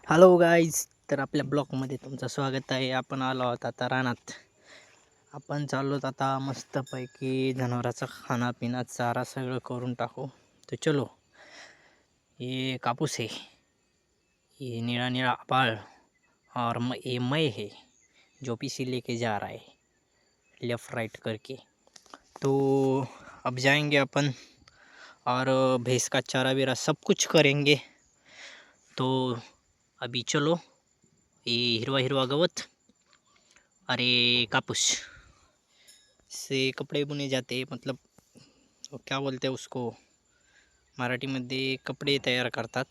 Hello guys, तर आपल्या ब्लॉगमध्ये तुमचं स्वागत आहे. आपण आलो आहोत आता रानात. आपण चाललो आता मस्तपैकी जनावराचा खानापिना चारा सगळं करून टाकू. तर चलो, ये कापूस है, ये नीला नीला आबाळ और ये मैं है जो पीछे लेके जा रहा है लेफ़्ट राइट करके. तो अब जाएंगे अपन और भैंस का चारा वेरा सब कुछ करेंगे. तो अभी चलो. ये हिरवा हिरवा गवत, अरे कापूस से कपड़े बुने जाते हैं. मतलब वो क्या बोलते हैं उसको मराठीमध्ये, कपडे तयार करतात.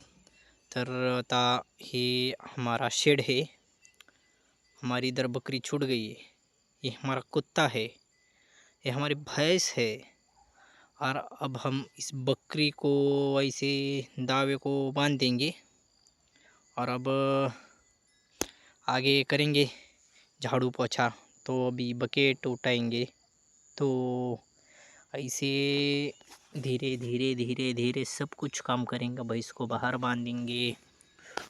तर आता हे हमारा शेड है. हमारी इधर बकरी छूट गई है. ये हमारा कुत्ता है, ये हमारी भैंस है. और अब हम इस बकरी को ऐसे दावे को बांध देंगे और अब आगे करेंगे झाड़ू पोछा. तो अभी बकेट उठाएंगे. तो ऐसे धीरे धीरे धीरे धीरे सब कुछ काम करेंगे. भैंस को बाहर बांधेंगे,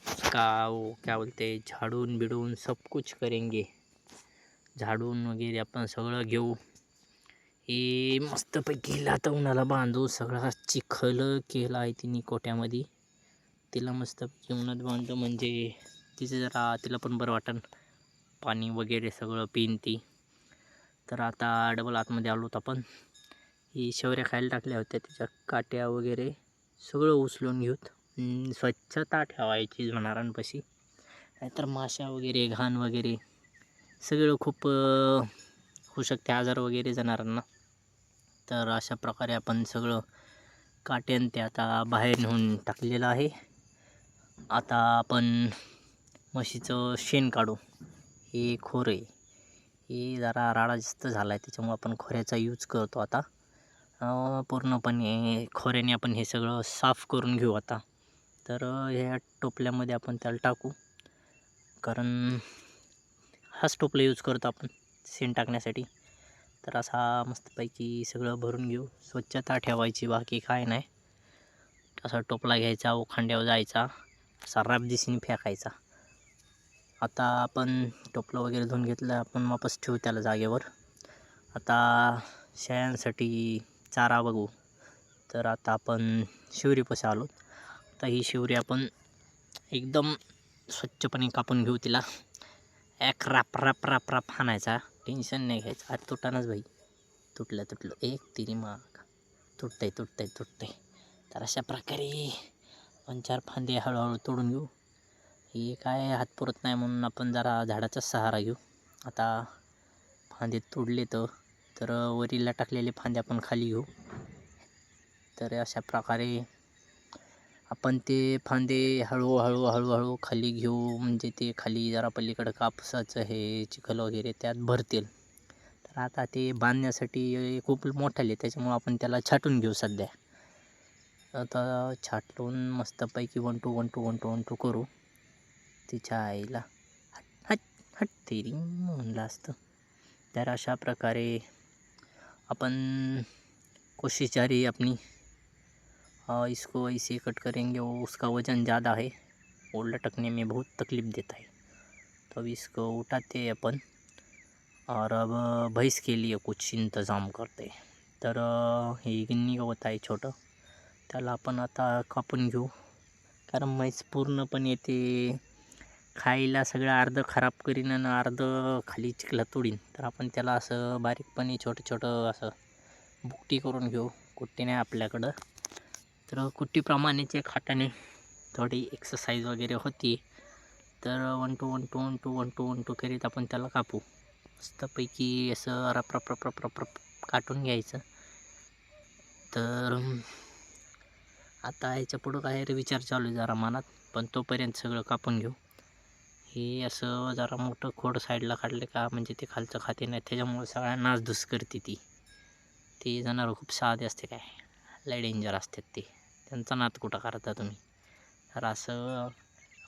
उसका वो क्या बोलते हैं झाड़ून बिडून सब कुछ करेंगे. झाडून वगैरे आपण सगळं घेऊ. हे मस्तपैकी लातवणाला बांधू. सगळा चिखल केला आहे तिने कोट्यामध्ये. तिला मस्तपैकी उन्हात बांधतो म्हणजे तिचं जरा तिला पण बरं वाटन. पाणी वगैरे सगळं पिन ती. तर आता डबल आतमध्ये आलो होतो आपण. ही शेवऱ्या खायला टाकल्या होत्या, त्याच्या काट्या वगैरे सगळं उचलून घेऊत. स्वच्छता ठेवायची जनावरांपाशी, नाहीतर माशा वगैरे घाण वगैरे सगळं खूप होऊ शकते आजार वगैरे जनावरांना. तर अशा प्रकारे आपण सगळं काट्यान ते आता बाहेर नेऊन टाकलेलं आहे. आता आपण म्हशीचं शेण काढू. हे खोरे, हे जरा राडा जास्त झाला आहे त्याच्यामुळे आपण खोऱ्याचा यूज करतो आता. पूर्णपणे खोऱ्याने आपण हे सगळं साफ करून घेऊ आता. तर ह्या टोपल्यामध्ये आपण त्याला टाकू, कारण हाच टोपला यूज करतो आपण शेण टाकण्यासाठी. तर असा मस्तपैकी सगळं भरून घेऊ. स्वच्छता ठेवायची, बाकी काय नाही. असा टोपला घ्यायचा, उखांड्यावर जायचा, असा राब दिशेने फेकायचा. आता आपण टोपलं वगैरे धुवून घेतलं, आपण वापस ठेवू त्याला जागेवर. आता शेळ्यांसाठी चारा बघू. तर आता आपण शिवरीपाशी आलो. आता ही शिवरी आपण एकदम स्वच्छपणे कापून घेऊ. तिला एक राप राप राप राप हाणायचा, टेन्शन नाही घ्यायचं. आज तुटानच भाई, तुटलं एक तिरी माग तुटतंय. तर अशा प्रकारे 2-4 फांदे हळूहळू तोडून घेऊ. हे काय हात पुरत नाही म्हणून आपण जरा झाडाचा सहारा घेऊ. आता फांदे तोडले तर वरीला टाकलेले फांदे आपण खाली घेऊ. तर अशा प्रकारे आपण ते फांदे हळूहळू खाली घेऊ, म्हणजे ते खाली जरा पलीकडं कापसाचं हे चिखल वगैरे त्यात भरतील. तर आता ते बांधण्यासाठी खूप मोठाले, त्याच्यामुळं आपण त्याला छाटून घेऊ सध्या. आता छाटून मस्तपैकी 1 2 करू. तिच्या आईला हट हट तेरी म्हणलं असतं. तर अशा प्रकारे अपन कोशिश जारी अपनी. इसको ऐसे कट करेंगे. वो उसका वज़न ज़्यादा है, वो लटकने में बहुत तकलीफ़ देता है. तो अब इसको उठाते हैं अपन और अब भैंस के लिए कुछ इंतज़ाम करते हैं. तर हे गिन्नी गवत आहे छोटं, त्याला आपण आता कापून घेऊ. कारण म्हैस पूर्णपणे ते खायला सगळं अर्धं खराब करीन आणि अर्धं खाली चिखलात तोडीन. तर आपण त्याला असं बारीकपणे छोटं असं बुकटी करून घेऊ. कुट्टी नाही आपल्याकडं, तर कुट्टीप्रमाणेच एक हाताने थोडी एक्सरसाइज वगैरे होती. तर 1 2 करीत आपण त्याला कापू. मस्तपैकी असं रप काटून घ्यायचं. तर आता ह्याच्या पुढं काय विचार चालू आहे जरा मनात, पण तोपर्यंत सगळं कापून घेऊ. हे असं जरा मोठं खोड साईडला काढले का म्हणजे ते खालचं खाते नाही, त्याच्यामुळे सगळ्या नासधूस करते ती. ते जनावर खूप साधे असते, काय लय डेंजर असतात ते, त्यांचा नाद कुठं करता तुम्ही. तर असं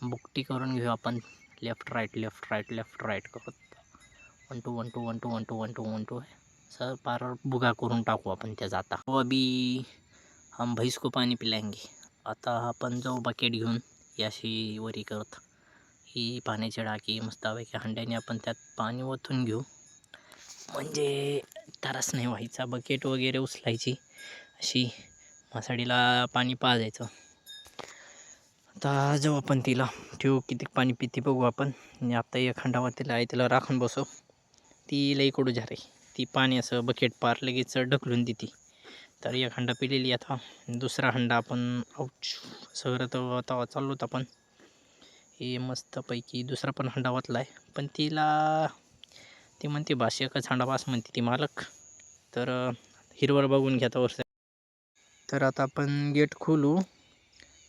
बुकटी करून घेऊ आपण. लेफ्ट राईट करत 1 2 असं पार बुगा करून टाकू आपण त्याचा. आता अभी हम भैंस को पाणी पिलाएंगे. आता आपण जाऊ बकेट घेऊन, याशी वरी करत ही पाण्याची टाकी मस्तपैकी हंड्याने आपण त्यात पाणी ओतून घेऊ, म्हणजे त्रास नाही व्हायचा. बकेट वगैरे उचलायची, अशी मासाडीला पाणी पाजायचं. आता जेव्हा आपण तिला ठेवू किती पाणी पिते बघू आपण. आणि आता एक हंडावर तिला आहे तिला राखून बसव. ती लई कडू झाली, ती पाणी असं बकेट पार लगेच ढकलून देते. तर एक हंडा पिलेली. आता दुसरा हंडा आपण सगळं तर आता चाललोत आपण. हे मस्तपैकी दुसरा पण हंडा वाचला आहे, पण तिला ती म्हणते बास एकच हंडा बास म्हणते ती मालक. तर हिरवळ बघून घ्या तर. तर आता आपण गेट खोलू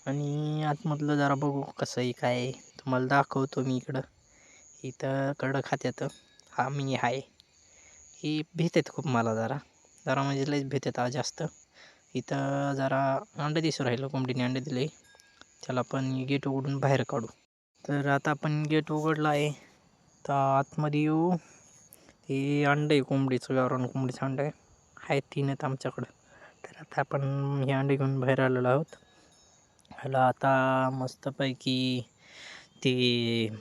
आणि आतमधलं जरा बघू कसं आहे काय. तुम्हाला दाखवतो मी. इथं कडक खात्यात हा मी आहे. ही भीतेत खूप मला जरा जरा म्हणजे लईच भीतेत जास्त. इथं जरा अंडं दिसू राहिलं, कोंबडीने अंडे दिले. त्याला आपण गेट उघडून बाहेर काढू. तर आता आपण गेट उघडलं आहे, तर आतमध्ये येऊ. हे अंडं आहे कोंबडीचं, गावरान कोंबडीचं अंडं आहे 3 आहेत आमच्याकडं. तर आता आपण हे अंडे घेऊन बाहेर आलेलो आहोत. ह्याला आता मस्तपैकी ते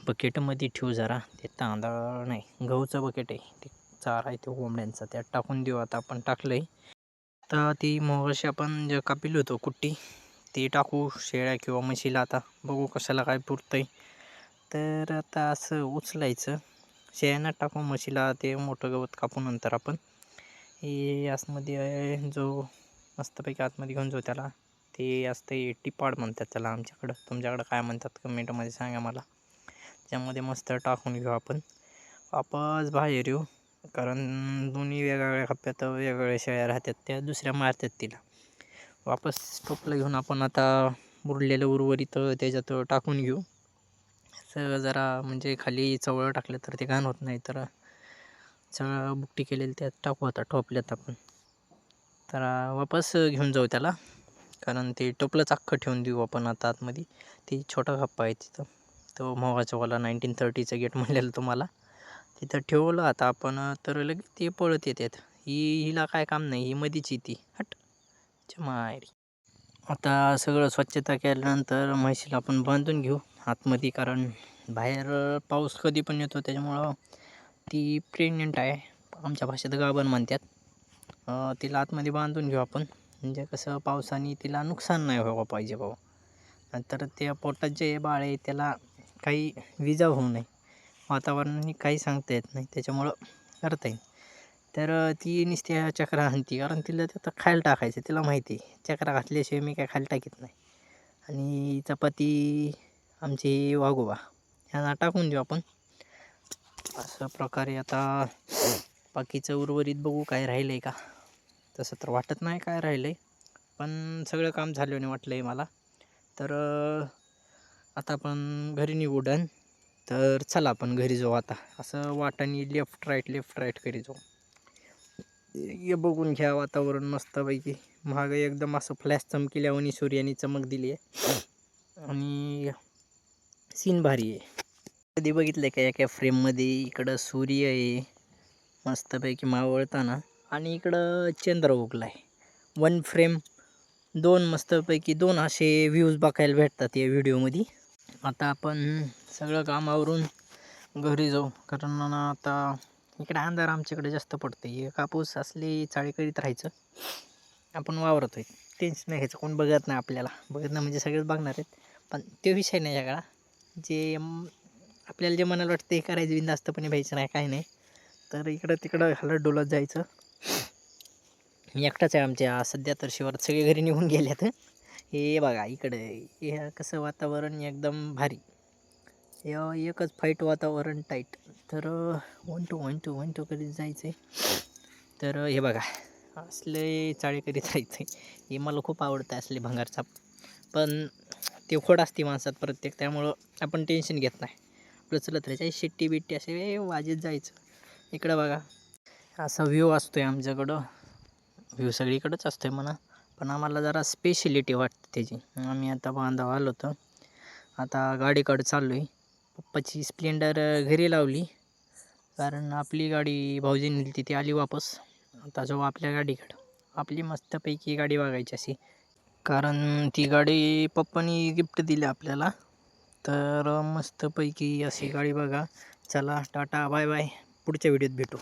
बकेटमध्ये ठेवू जरा. ते तांदळ नाही, गहूचं बकेट आहे, ते चारा आहे तो कोंबड्यांचा, त्यात टाकून देऊ. आता आपण टाकलं आहे. तर ती मगाशी आपण जे कापिलं होतं कुट्टी, ते टाकू शेळ्या किंवा म्हशीला. आता बघू कशाला काय पुरतं आहे. तर आता असं उचलायचं, शेळ्यांना टाकू, म्हशीला ते मोठं गवत कापू नंतर आपण. हे आतमध्ये जो मस्तपैकी आतमध्ये घेऊन जाऊ त्याला. ते असते टिपाड म्हणतात त्याला आमच्याकडं. तुमच्याकडं काय म्हणतात कमेंटमध्ये सांगा मला. त्यामध्ये मस्त टाकून घेऊ आपण. वापस बाहेर येऊ, कारण दोन्ही वेगवेगळ्या कप्प्यात वेगवेगळ्या शेळ्या राहतात, त्या दुसऱ्या मारतात तिला. वापस टोपलं घेऊन आपण आता उरलेलं उर्वरित त्याच्यात टाकून घेऊ. असं जरा म्हणजे खाली चवळ टाकलं तर ते घाण होत नाही. तर चवळ बुकटी केलेली त्यात टाकू आता टोपल्यात आपण. तर वापस घेऊन जाऊ त्याला, कारण ते टोपलंच अख्खं ठेवून देऊ आपण आता आतमध्ये. ती छोटा कप्पा आहे तिथं, तो मोगाचावाला 1930चं गेट म्हणलेलं तुम्हाला, तिथं ठेवलं आता आपण. तर लगेच ते पळत येतात. हिला काय काम नाही, ही मधीच येते हट मायरी. आता सगळं स्वच्छता केल्यानंतर म्हशीला आपण बांधून घेऊ आतमध्ये, कारण बाहेर पाऊस कधी पण येतो, त्याच्यामुळं ती प्रेग्नेंट आहे. आमच्या भाषेत गाभण म्हणतात. तिला आतमध्ये बांधून घेऊ आपण, म्हणजे कसं पावसाने तिला नुकसान नाही व्हायला पाहिजे बाबा. नंतर त्या पोटात जे बाळ आहे त्याला काही विजा होऊ नये, वातावरणाने काही सांगता येत नाही, त्याच्यामुळं करता येईल. तर ती नुसत्या चक्रा हाणती, कारण तिला त्यात खायला टाकायचं. तिला माहिती आहे चक्रा घातल्याशिवाय मी काय खायला टाकीत नाही. आणि चपाती आमची वाघोबा ह्यांना टाकून देऊ आपण. अशा प्रकारे आता बाकीचं उर्वरित बघू काय राहिलं आहे का. तसं तर वाटत नाही काय राहिलं आहे, पण सगळं काम झाल्याने वाटलं आहे मला. तर आता आपण घरी निघू. डन. तर चला आपण घरी जाऊ आता. असं वाटाने लेफ्ट राईट करी जाऊ. हे बघून घ्या वातावरण मस्तपैकी. महाग एकदम असं फ्लॅश चमकिल्यावानी सूर्याने चमक दिली आहे, आणि सीन भारी आहे. कधी बघितलं का एका फ्रेममध्ये इकडं सूर्य आहे मस्तपैकी मावळताना, आणि इकडं चंद्र उगला आहे. 1 फ्रेम 2 मस्तपैकी 2 असे व्ह्यूज बघायला भेटतात या व्हिडिओमध्ये. आता आपण सगळं कामावरून घरी जाऊ, कारण आता इकडे अंधार आमच्याकडे जास्त पडते. हे कापूस असले चाळी करीत राहायचं, आपण वावरत आहे. टेन्शन नाही घ्यायचं, कोण बघत नाही आपल्याला. बघत नाही म्हणजे सगळेच बघणार आहेत, पण ते विषय नाही सगळा. जे आपल्याला जे मनाला वाटतं ते करायचं, बिनधास्तपणे भ्यायचं नाही, काय नाही. तर इकडं तिकडं हलत डोलत जायचं. मी एकटाच आहे आमच्या सध्या तर शिवारात, सगळे घरी निघून गेल्यात. हे बघा इकडे हे कसं वातावरण एकदम भारी. एकच फाईट वातावरण टाईट. तर 1 2 1 2 1 2 करीत जायचं आहे. तर हे बघा असले चाळी करीत राहायचं आहे. हे मला खूप आवडतं असले भंगारचाप, पण ते खोड असते माणसात प्रत्येक, त्यामुळं आपण टेन्शन घेत नाही. आपलं चलत राहायचं. शिट्टी बिट्टी असे वाजत जायचं. इकडं बघा असा व्ह्यू असतो आहे आमच्याकडं. व्ह्यू सगळीकडंच असतो आहे म्हणा, पण आम्हाला जरा स्पेशलिटी वाटते त्याची. आम्ही आता बांधावं आलो होतं, आता गाडीकडं चाललो आहे. पप्पाची स्प्लेंडर घरी लावली, कारण आपली गाडी भाऊजी नेली ती आली वापस. आता जाऊ आपल्या गाडीकडं. आपली मस्तपैकी गाडी बघायची अशी, कारण ती गाडी पप्पानी गिफ्ट दिली आपल्याला. तर मस्तपैकी अशी गाडी बघा. चला टाटा बाय बाय, पुढच्या व्हिडिओत भेटू.